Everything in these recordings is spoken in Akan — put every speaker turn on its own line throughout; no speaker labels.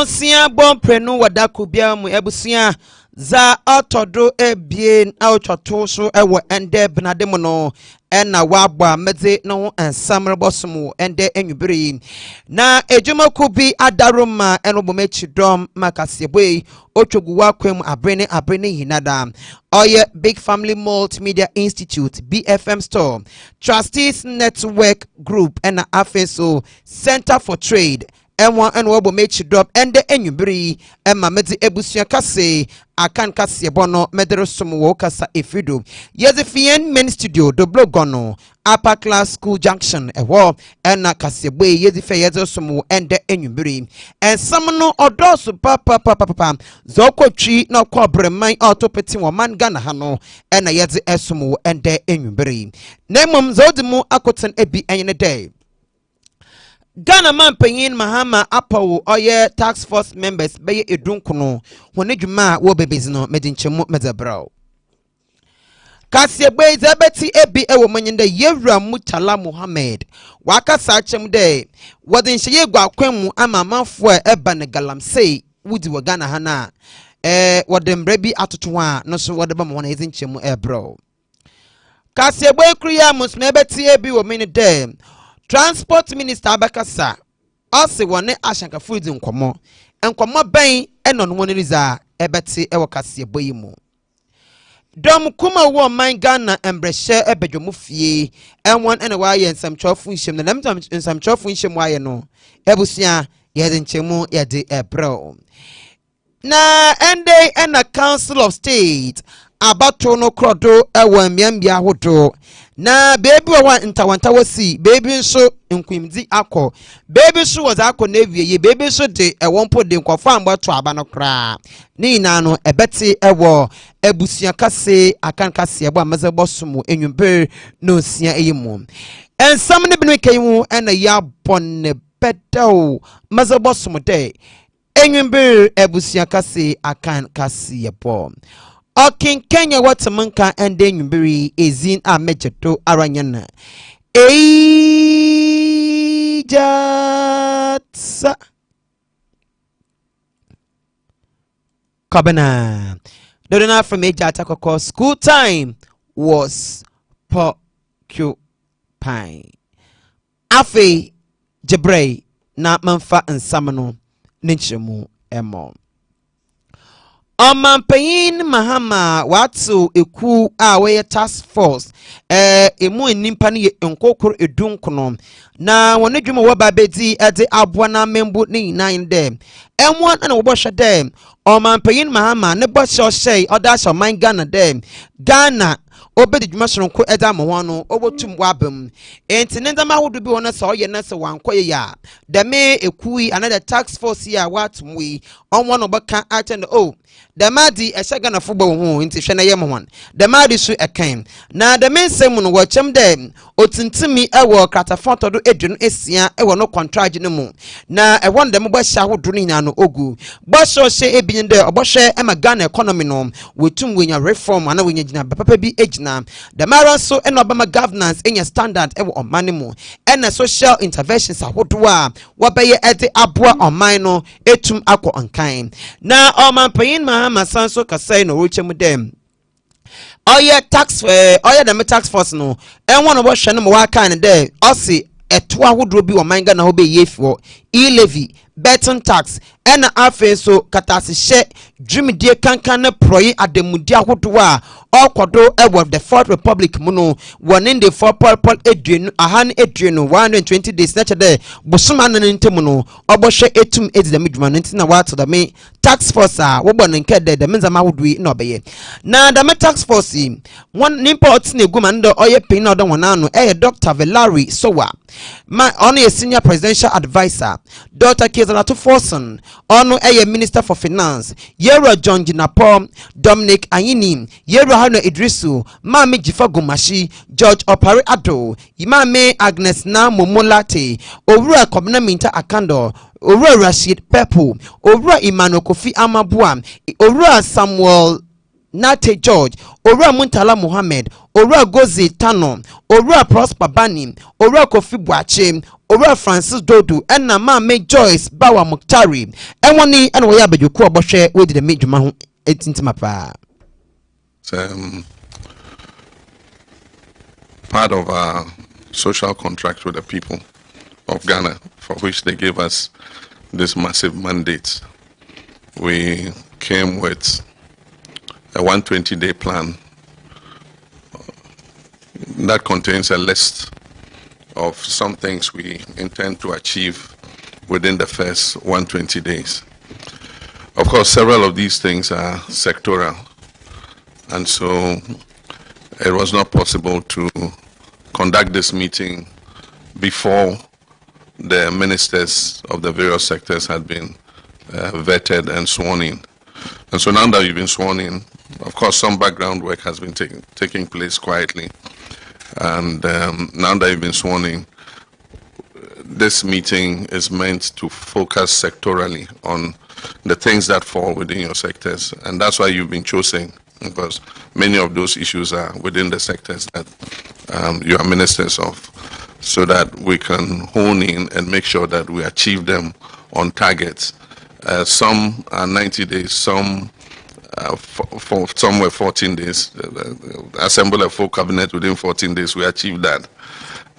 Nonsia bon prenu wadakubia mu ebusia za otodo ebien awchoto so ewo ende benademu no ena wabwa medze no ensamre bosomu ende enwubiri na ejuma kubi adaruma enobomechi dom makasiebwe otwoguwa kwem abrene hinada oye Big Family Multimedia Institute BFM Store Trustees Network Group ena afenso Center for Trade Emwa enwobo mechi drop ende enwubiri emma medze ebusia kase akan kase bono medero somu wo kasa efido Yezefien Main Studio do blogono Upper Class School Junction ewo ena kase boy yezefe yezo somu ende enwubiri ensamno odoso papa zokotwi na kwabreman autopeti wo man Ghana hano ena yeze esomu ende enwubiri nemom zodimu akoten ebi enyene day Ghana man penyin Mahama Apawo oye tax force members beye edunkuno hone dwuma wo bebezino medinchemu mezabraw Kasiegbe zabeti ebi ewo manyinde Yewra Mutala Muhammad wakasa achem de wodin hye gwa kwemu ama manfo eba ne galamsey wudi wo Ghana hana wodin brebi atoto a no so wode ba mo na edinchemu ebraw Kasiegbe kriya musme beti ebi wo manyinde Transport Minister Abakasa ase wone ashanka fudi nkomo ben eno no woniriza ebeti ewo Kasiegbe yimu Dom kuma wo man Ghana embrehye ebedwomu fie enwon ene wa ye nsamchofu nhyem na namtam nsamchofu nhyem wa ye no ebusia ye nchemu ye de ebro na ende ena Council of State abato no krodo ewo miambia hodo na baby wa ntawanta wasi baby nso nkwimdi akọ baby so was akọ na ewie baby so de ewonpo de nkofo ambato aba no kra ni na no ebeti ewo ebusia kase akan kase ebo amazebo somu enwumber no sia eyimu ensam ne binu kayimu ena ya bonne bedaw mazebo somu de enwumber ebusia kase akan kase ebo Okin Kenya watamanka ende nyumbiri ezin amejeto aranyana Ejatsa Kabana Dodona from Ejata Koko school time was porcupine Afe Jebrey na manfa nsamano ninchemu emo Omampeyin Mahama watu eku we task force emu enimpa ne nkokoro edunkono na wone dwuma wo babedi ede aboa na membu ne nine dem enwo na wo bohwe dem Omampeyin Mahama ne bohwe ohye oda sho man Ghana dem Ghana obedi dwuma soronko eda mo ho no obotum wabam enti ne ndama hodo bi wona so oye na se wankoye ya de me ekui another tax force ya watumwi onwo no baka attend the madi Ghana football ho enti hwe na ye mo hon the madi su ekan na the men sem no wo chem dem otintimi ewo kratafoto do edwun esia ewo no contract ne mu na ewon dem bo hya hodo ni nya no ogu bo so hye ebin de obohwe ema Ghana economy no wetum wenya reform ana wenya gina papa bi ejina the mara so enobama governance enya standard ewo omane mu ena social interventions ahodo a wobeye ede aboa oman no etum akọ ankan na Omampeyin Mahama sanso kasai no rochemu dem oye tax oye dem tax force no enwo no bo hwe no mo wa kan de osi eto ahodro bi o man Ghana ho be yefo e-levy beton tax ena afenso katasehye dwumdie kankan na proye ademudi ahodo a okodo ewo the Fourth Republic muno wonin the four pol edwenu ahan edwenu 120 days na chede bosoma nan ntemu no obohwe etum edidam dwuma no ntina wato da me tax force a wo bono nkede de menzama hodui na obeye na da me tax force one import na eguma ndo oye pin na odo wona no Dr. Valerie Sowa ma ono senior presidential advisor Dr. Kezalato Forson ono Minister for Finance Yero John Jinapo Dominic Ayini Yero Hano Idrisu Mame Jifa Gumashi George Opare Ado Imame Agnes na Momolate Owura Kobna Minta Akando Owura Rashid Pepu Owura Imano Kofi Amabua Owura Samuel Nate George, Owura Muntala Mohammed, Owura Gozi Tano, Owura Prosper Bani, Owura Kofi Boache, Owura Francis Dodu, and Mama Joyce Bawa Muktari. And one knee and we have you call Boshe with the Midjuman 18th mapa.
Part of our social contract with the people of Ghana, for which they gave us this massive mandate. We came with a 120-day plan that contains a list of some things we intend to achieve within the first 120 days. Of course, several of these things are sectoral, and so it was not possible to conduct this meeting before the ministers of the various sectors had been vetted and sworn in. And so now that you've been sworn in, of course, some background work has been taking place quietly. And now that you've been sworn in, this meeting is meant to focus sectorally on the things that fall within your sectors. And that's why you've been chosen, because many of those issues are within the sectors that you are ministers of, so that we can hone in and make sure that we achieve them on targets. Some are 90 days, some some were 14 days. Assemble a full cabinet within 14 days, we achieved that.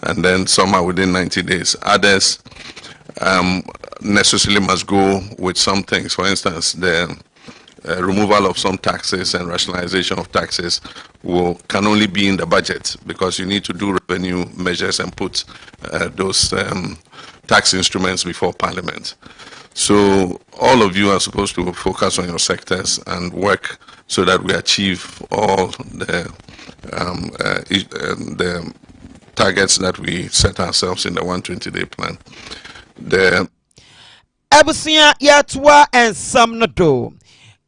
And then some are within 90 days. Others necessarily must go with some things. For instance, the removal of some taxes and rationalization of taxes can only be in the budget, because you need to do revenue measures and put those tax instruments before Parliament. So all of you are supposed to focus on your sectors and work so that we achieve all the targets that we set ourselves in the 120-day plan. The
Abusia Yatwa and Samnado.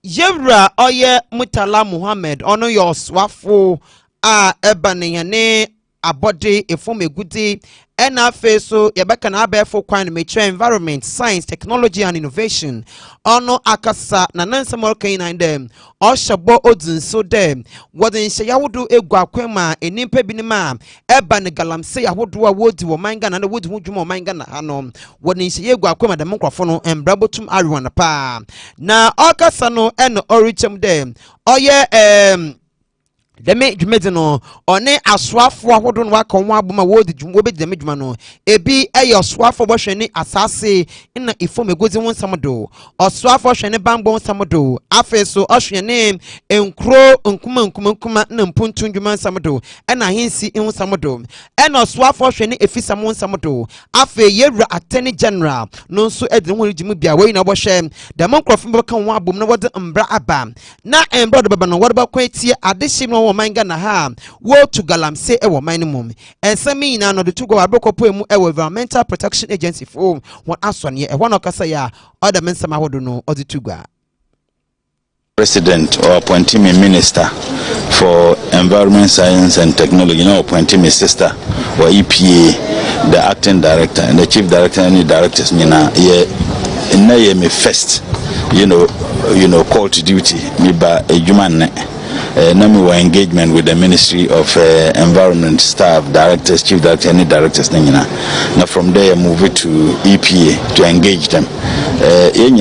Yevra Oye Mutala Muhammad, honor your swafo Ebanene Abode, a form a goodie. And our face so Yabaka na bear for quite mature environment, science, technology, and innovation. Ono akasa na nansa more canine them. Or shabo odin so them. What in say I would do a guaquema, a nimpe binima, Eban galam say I would do a wood to mangan and a wood mujumo mangan hanom. What in say guaquema the microphone and brabotum ariwana pa. Na akasano and orichum them. Oh yeah, the medino or ne a swaf for what don't work on one woman would the midmano. A be a your swaf for washing assassin in a form a good one samado or swaf for shiny bamboo samado. Afe so ush your name and crow kuma numpuntun human samado and I hinsi in samado and or swaf for shiny if it's someone samado. Afe yera attorney general no so at the one you be away in our shame. The monk of Mbokan wabum no what the umbra abam. Na and brother Babano, what about quite additional manga na ha wo to galamse e wo minimum and sami na no de to go abrokopo emu e environmental protection agency for one aswan ye e one okasa ya other men sama hodo no odi to go
president or appointing me minister for environment, science and technology, appointing me sister or EPA, the acting director and the chief director and the directors me me first call to duty me by a human engagement with the Ministry of Environment staff, directors, chief director, and directors. Now from there, I move it to EPA to engage them. In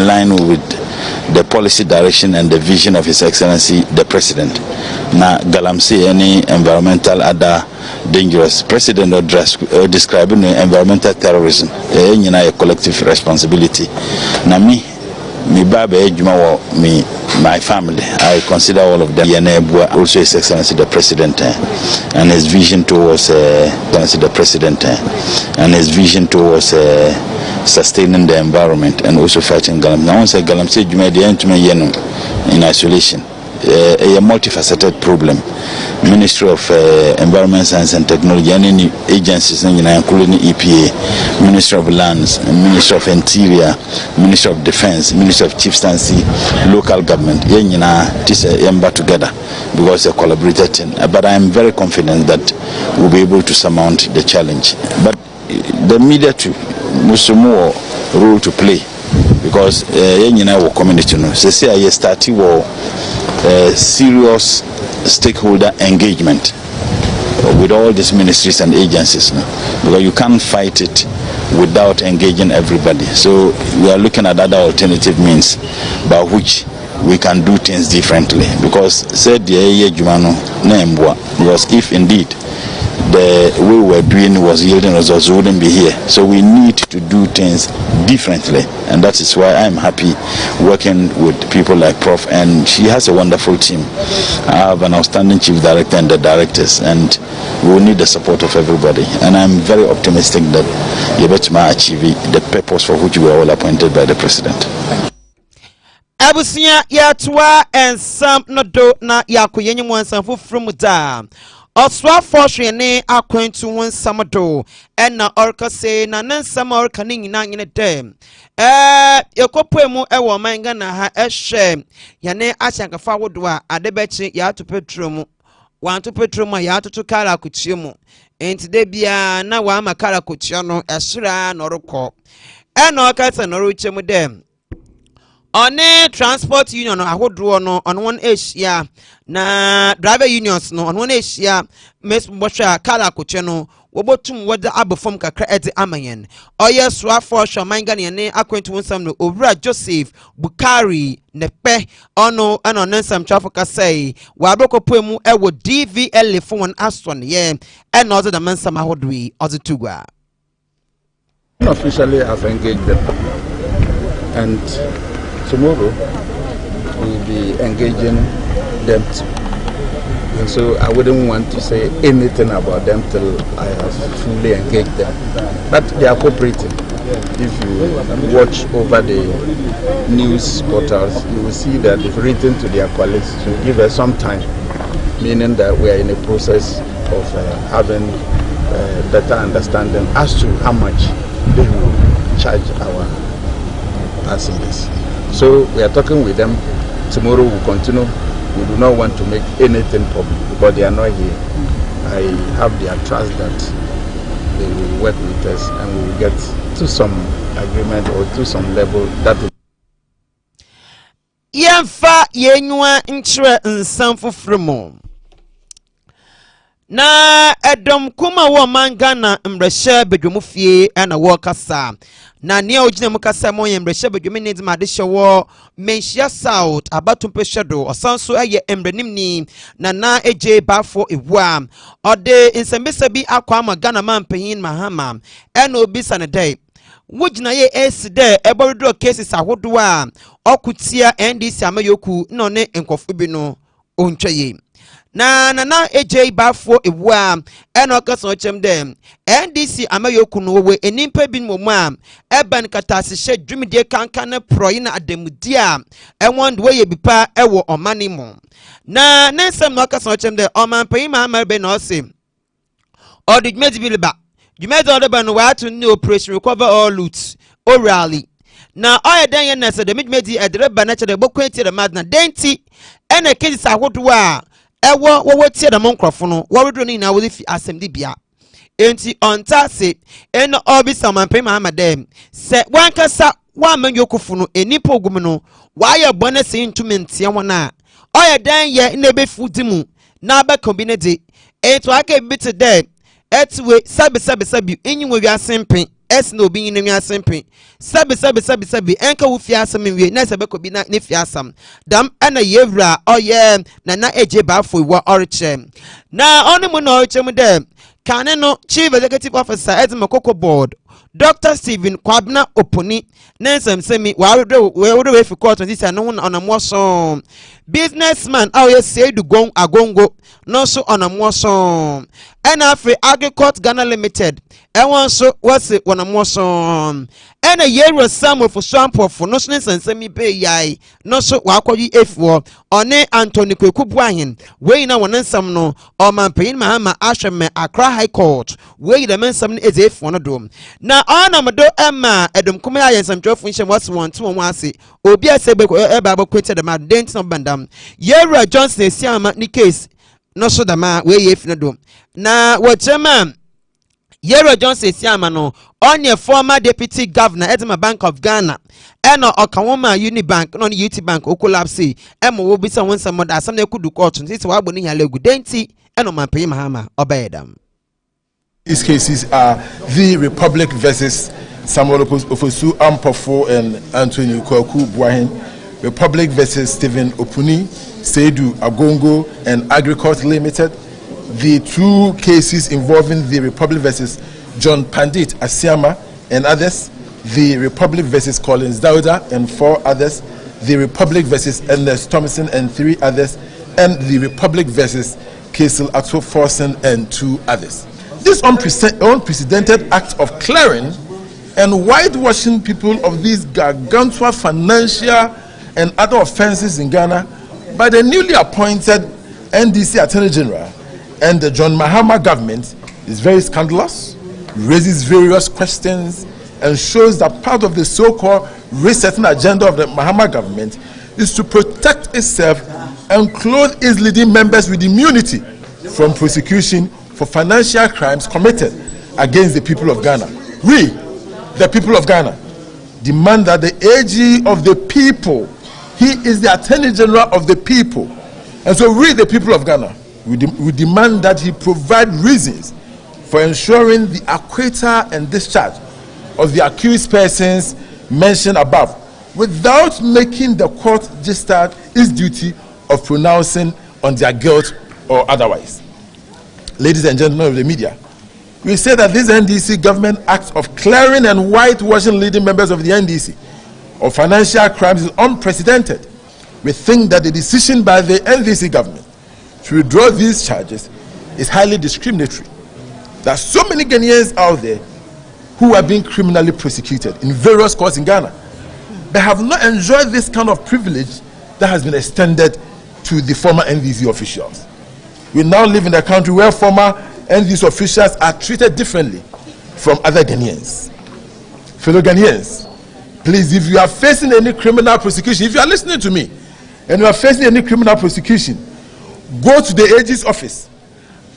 line with the policy direction and the vision of His Excellency the President. Now, Galamsey any environmental other dangerous president or describing environmental terrorism. A collective responsibility. Now me baba my family, I consider all of them. Also His Excellency the President and his vision towards the President and his vision towards sustaining the environment and also fighting Galam. Now once Galam said you made in isolation. A multifaceted problem. Ministry of Environment, Science and Technology and any agencies including EPA, Ministry of Lands, Ministry of Interior, Ministry of Defense, Ministry of Chieftaincy, local government. This together because they're collaborated. But I am very confident that we'll be able to surmount the challenge. But the media too, much more role to play. because in our community no say I start serious stakeholder engagement with all these ministries and agencies, no? Because you can't fight it without engaging everybody. So we are looking at other alternative means by which we can do things differently. Because said because if indeed the way we were doing was yielding results, we wouldn't be here. So we need to do things differently, and that is why I'm happy working with people like Prof, and she has a wonderful team. I have an outstanding chief director and the directors, and we will need the support of everybody, and I'm very optimistic that Yebetuma achieve the purpose for which we were all appointed by the president.
Abusia yatwa and some no do na yakoyenye mwansanfo from da Oswa fortune akwantu won samado na orka say na nansam orka ni nyina nyine dem yakopemu ewo manga na ha ehwe yane asyankafa wodo a adebechi ya to petromu wanto petromu ya to kala kuchiemu enti de bia na wa makala kuchio no esra no rokọ na okata no ruchemu dem on transport union ahodo no on one Asia na driver unions no on one Asia mes bosha kala koche no wobotum wada abofom kakra ede amayen oye soa for shomanga ne akwentu wonsam no Owura Joseph Bukari nepe ono ana nansam traffic say wa abokopemu ewo DVL phone aston ye and other the mansam ahodwi ozitugwa
officially have engaged them, and tomorrow we'll be engaging them too. And so I wouldn't want to say anything about them till I have fully engaged them. But they are cooperating. If you watch over the news portals, you will see that they've written to their colleagues to give us some time, meaning that we are in a process of having better understanding as to how much they will charge our passengers. So we are talking with them. Tomorrow we'll continue. We do not want to make anything public, but they are not here. I have their trust that they will work with us and we will get to some agreement or to some level that will.
Yemfa yenwa nchre nsamfo fremo na edom kuma wo manga na mbrehye bedwomfie na wo kasa na ne ogina mu kasa mo ye mbrehye bedwom ne dima de hyewo menhia south abatompehyedo osanso eye embrenimni na eje bafo ewua ode nsembesa bi akwa magana mampanyin mahama ena obisa ne dai wujina ye eside eborudo cases ahodo a okutia NDC amayoku no ne enkofu bi no ontwaye na eje bafo ewua ena okasa ochem dem NDC amayoku no we enimpa bi mo a eban katase hye dwumide kanka ne proyi na adamudi a enwond we ye bipa ewo omani mo na nsem no okasa ochem dem omanpanyi mahama be na ose odudmedi biliba Jumedi odeba no wa to new operation recover all loot orally na oyeden ye na se de midmedi edreba na chede bokwenti de madna denti ena kesi ahodo a ewo wo tie de monkrofo no wo redo ni na wo fi assemble bia enti onta se ena obisa manpe mahamadem se wankasa wa manyokofo no enipa ogum no wa ye bone se ntumentie wona oyeden ye na be fudimu na ba kombinede eto aka bi today etwe sabi enyi wo wiasempen es na obi nyina wiasempen sabi enka wo fiasam wie na se bekobi na ne fiasam dam ana yewra oye na eje bafo wo oriche na onemu na oriche mu dem kane no chief executive officer Edma Koko board Dr. Stephen Kwabna Oponi Nensem semi we fi court this no on businessman awe say du gon agongo no so on amoso ena afi Agricult Ghana Limited enwon so wase on amoso ena yero samo for swampo for no sensemi be yai no so wakwayi efuo one Anthony Kwekubu ahin we na wonensam no o manpayin mahama ahweme Accra High Court we the mensam no ezefuo no dom na anamdo emma edom kuma ya yensamtwefo nshem wase won to won ase obi asebe eba bakwete de ma dent no bandam yero Johnson esiama ni case no so dama we ye finado na wachema Yero John says Yamano on your former deputy governor Edema Bank of Ghana Eno Okawoma Unibank non UT Bank Okolapsi Emo will be someone some other some they could do court and this is why we need a legu denti Eno man pay Mahama obeyedam.
These cases are the Republic versus Samuel Ofosu Ampofo and Anthony Kwaku Buahin, Republic versus Stephen Opuni, Seidu Agongo and Agriculture Limited. The 2 cases involving the Republic versus John Pandit Asiama and others, the Republic versus Collins Dauda and 4 others, the Republic versus Ernest Thompson and 3 others, and the Republic versus Casel Atwo Forsen and 2 others. This unprecedented act of clearing and whitewashing people of these gargantuan financial and other offenses in Ghana by the newly appointed NDC Attorney General and the John Mahama government is very scandalous, raises various questions, and shows that part of the so-called resetting agenda of the Mahama government is to protect itself and clothe its leading members with immunity from prosecution for financial crimes committed against the people of Ghana. We, the people of Ghana, demand that the AG of the people, he is the Attorney General of the people, and so we, the people of Ghana, we demand that he provide reasons for ensuring the acquittal and discharge of the accused persons mentioned above without making the court discharge its duty of pronouncing on their guilt or otherwise. Ladies and gentlemen of the media, we say that this NDC government act of clearing and whitewashing leading members of the NDC of financial crimes is unprecedented. We think that the decision by the NDC government to withdraw these charges is highly discriminatory. There are so many Ghanaians out there who are being criminally prosecuted in various courts in Ghana. They have not enjoyed this kind of privilege that has been extended to the former NDC officials. We now live in a country where former NDC officials are treated differently from other Ghanaians. Fellow Ghanaians, please, if you are facing any criminal prosecution, if you are listening to me and you are facing any criminal prosecution, go to the AG's office,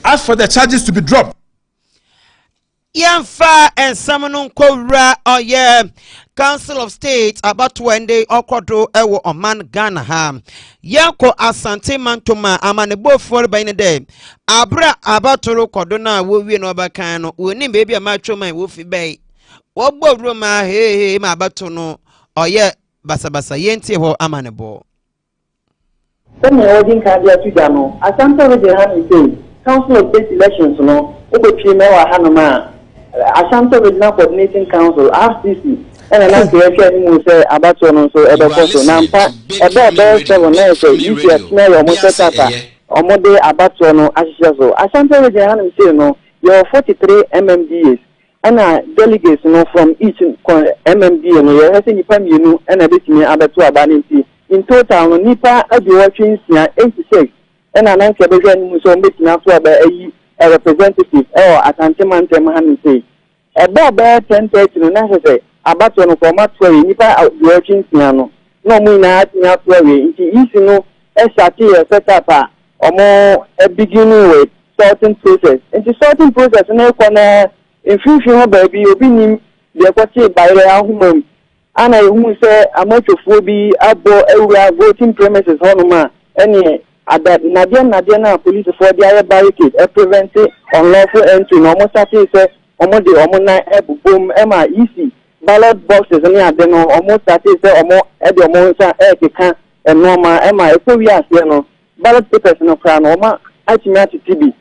ask for the charges to be dropped.
Yamfa and Samanon Kora or Council of State about when they okodo ewo oman Ghana ha. Yanko asante mantoma amanebo for by the day. Abra abatoro kodona we no bakano. We ni baby a macho man wofi bay. Wobo roma he ma abatono or basabasa yenti ho amanebo.
Some holding Cardia Tudano, Asante Rehan say, Council of State Elections, no, Okochime Hanoma, Asante Regional Coordinating Council, RCC, and another question say about so Ebacoso, Nampa, about Bell 7 years, if you are smell or Mosata, or Mode Abatono, Ashazo. Asante Rehan say, no, you're 43 MMDs, and delegates, no, from each MMD, and you're having you know, and a bit me about to abanity. In total, Nipa watching 86, and an answer between so making up to a representative or a Tantamante Mahan say. About 10:30 no necessary, about one of format where Nipa watching piano. No, me not not worry. Into easy no SRT set up or more a beginning with sorting process. Into sorting process, no corner in future, baby, you'll be the quarter by the home. And I who say a motophobia abo voting premises honoma any at that Nadiana police for the barricade prevent unlawful entry no more say almost the omona boom Emma easy ballot boxes and then almost say more at the monster can and normal Emma no ballot papers no crown oma ultimate TB.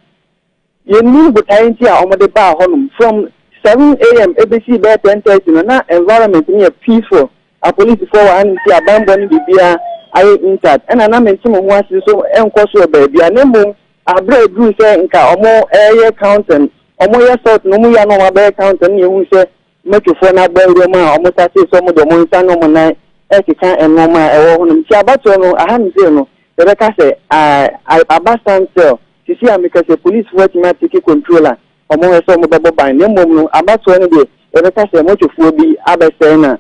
You need the time on the bar home from 7 a.m. ABC by 10:30 na environment near peaceful. A police for and see abandon the beer I inside. And an amendment was so encourage baby. And then a bread do say nka omo area counting. Omo ya sort no mu ya no ma counting you say make you for na boy ma omo say some do mo nsa no mo na e kan and no ma e wo no. Ti abato no aham say no. The beka say abasan sell. You see because the police for automatic controller. Omo so mo bebo ban ne mom no abato no de e be ka se motofuo bi abese na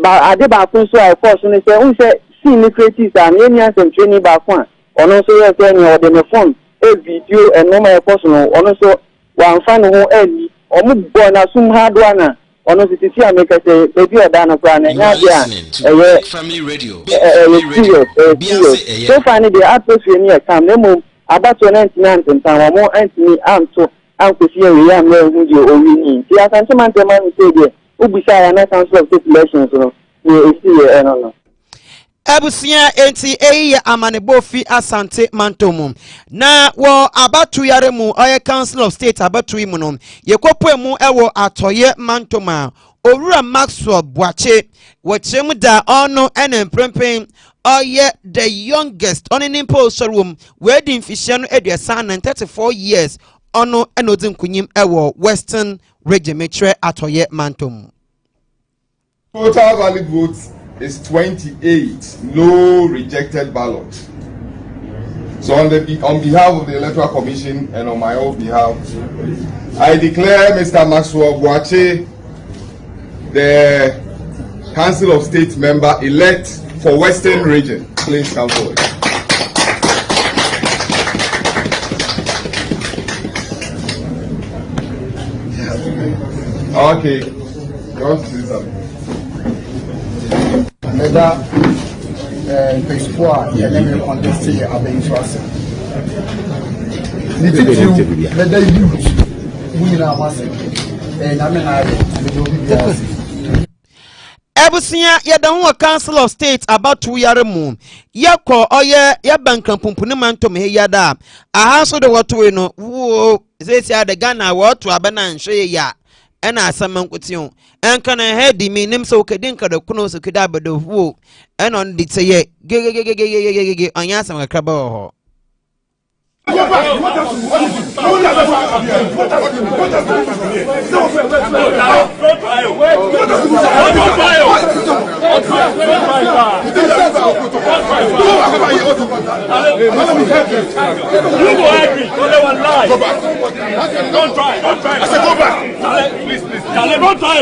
ba ade ba kun so I force no say un say see ni creative and any answer training ba kwa ono so ye say ni o de me phone e video e no ma e force no ono so wan fa no ho ani omu born asum hardwana ono titi ameka say baby odano kwa na nya dia
family radio
so far the atmosphere near come nemo about 99 ntan mo antini amto ankosi we am na hu je owini ti asante man say there ubisa ya na council of state elections no e no
Ebusia enti eyi amanebofi asante mantomu na wo abatu yare mu oye council of state abatu imu no yekopo mu ewo atoye mantoma owura Maxwell Boache wochem da ono ene prempen oye the youngest on an impulse room wedding fishiano eduasa 34 years ono enodin kunyim ewo Western Regimetre atoye mantomu.
Total valid votes is 28, no rejected ballots. So on behalf of the Electoral Commission and on my own behalf, I declare Mr. Maxwell Boache the Council of State member elect for Western Region. Please come forward. Okay, you want to say something?
Meda mpesipoa yɛne contest yɛ abɛnfrase ne titiw meda youth mu nyinaa mase nyame na ayɛ mede obi biara
Ebusia yedahu council of state about 2 yare mu yeko oye yabankan pumpuni mantom he yada aha so de woto we no wo zesia de Ghana woto abana nhwe ya ena asamankution enka na headi mi nim so kedin ka de kuno so kida abado wo ena on dit say ge anya asam kakra ba ho
Don't try. I said go back. Please. Don't try.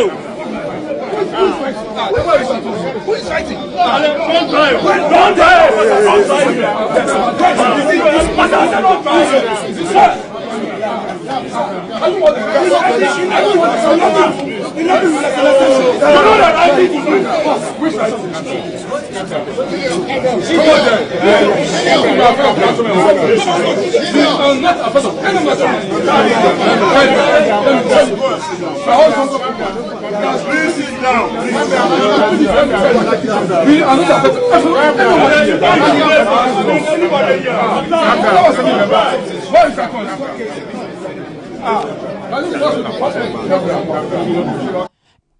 Who is fighting? Don't try.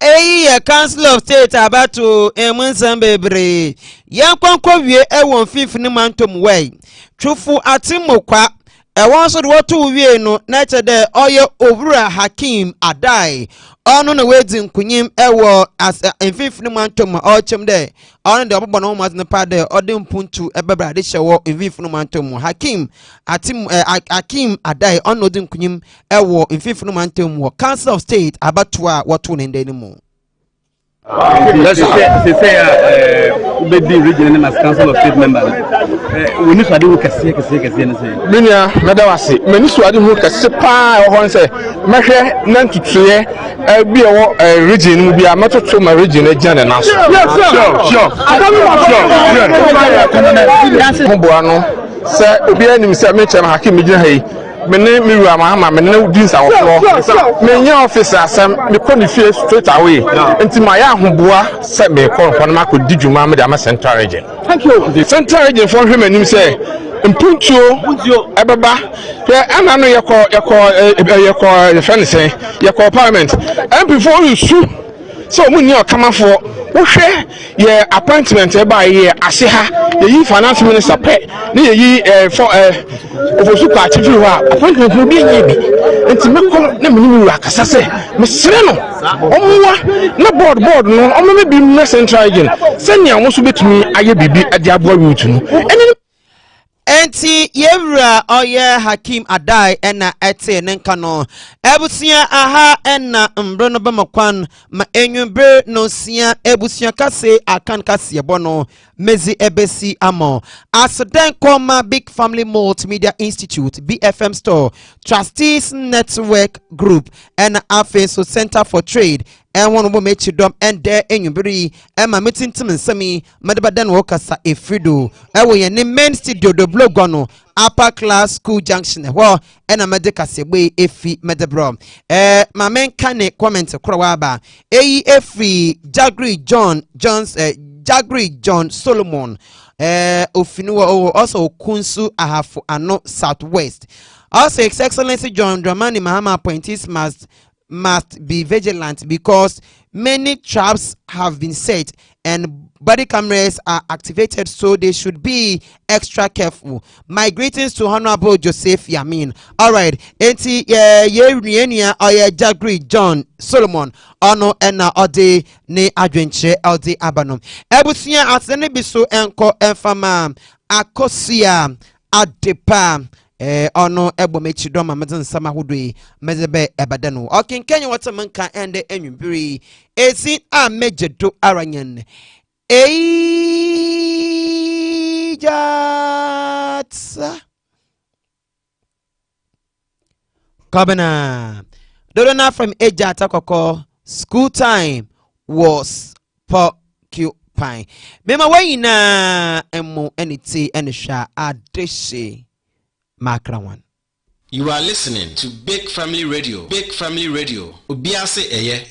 Hey, Council of State about to Emunsambebre. Yankwanko wie ewon fifth ni mantom way. Trufu atimokwa. Ewanso de watu wie no nature de oye Owura Hakim Adai. Ono na wedding kunyim ewo as fifth ni mantom ochem de. Ono de obobo no mas ne pa de odin puntu ebebra de hyewo fifth ni mantom Hakim Adai ono din kunyim ewo fifth ni mantom wo Council of State abatwa watu ne ndani mu.
Let's say the region as Council of State member. We need to do kase.
Minya medawase mani suade hu kase pa ho nse mehwe na ntutuye bi ewo region mu bia matoto ma region agina na so. Sure. Mboa no se obi anim se me chem Hakim gina hai mene miru amahama mene dinsa wofo menya officer asem me ko ni fie straight away enti ma ya ahoboa se me ko no ma ko didwuma me da Central Region. Thank you. The Central Region for him anim say mpuntuo ebeba ana no yeko fense yeko parliament and before you sue so mun ni okamafo wo hwe ye appointment e ba ye ase ha ye finance minister pe ni ye for ofosu pa chief ho appointment no bi ye bi enti mekom na menu akasa se mesere no omuwa na board no omo me bi na Central Region senya wo so betumi aye bibi ade abo route no
enti yewra oye Hakim Adai ena ete nenkano ebusia aha ena mbrono bamakwan ma enwumbre no sia ebusia kase akan kase bono mezi ebesi amo asden koma Big Family Multimedia Institute BFM Store Trustees Network Group and Afenso Center for Trade and one woman make dom and there enwumbre ema metintim nsami medebadan wokasa efrido ewo ye ne main studio do blog no Upper Class School Junction ho ena medical sebe efi medebro ma men kane comment krowa ba eyi efi Jagri John Solomon Ofinuwa also Kunsu Ahafo Ano Southwest. Also His Excellency John Dramani Mahama appointees must be vigilant because many traps have been set and body cameras are activated, so they should be extra careful. My greetings to Honorable Joseph Yamin. All right, enti Jagri John Solomon ono ena ode ne adwenche ode abanom. Ebusia asene biso enko enfama akosia adepa ono ebomechi doma meden sama hudui mezebe ebadanu okinkenya watamanka ende enwumbiri ezi a mejedo aranyen Ejatsa Kabana Dodona from Ejata Koko school time was porcupine. Mema wayina emo eniti enisha adeshe makrawan.
You are listening to Big Family Radio. Big Family Radio. Obiase eye.